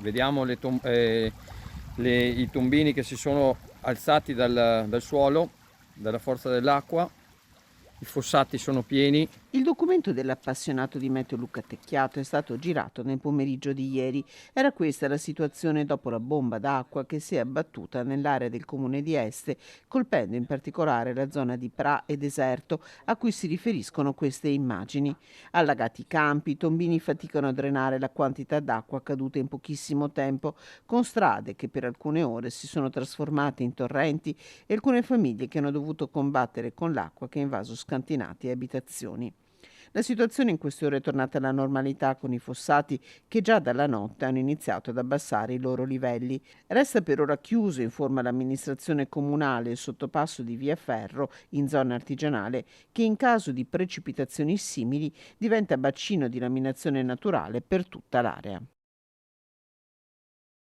Vediamo i tombini che si sono alzati dal suolo, dalla forza dell'acqua. I fossati sono pieni. Il documento dell'appassionato di meteo Luca Tecchiato è stato girato nel pomeriggio di ieri. Era questa la situazione dopo la bomba d'acqua che si è abbattuta nell'area del comune di Este, colpendo in particolare la zona di Pra e Deserto, a cui si riferiscono queste immagini. Allagati i campi, i tombini faticano a drenare la quantità d'acqua caduta in pochissimo tempo, con strade che per alcune ore si sono trasformate in torrenti e alcune famiglie che hanno dovuto combattere con l'acqua che ha invaso scantinati e abitazioni. La situazione in queste ore è tornata alla normalità con i fossati che già dalla notte hanno iniziato ad abbassare i loro livelli. Resta per ora chiuso, informa l'amministrazione comunale, il sottopasso di Via Ferro in zona artigianale che in caso di precipitazioni simili diventa bacino di laminazione naturale per tutta l'area.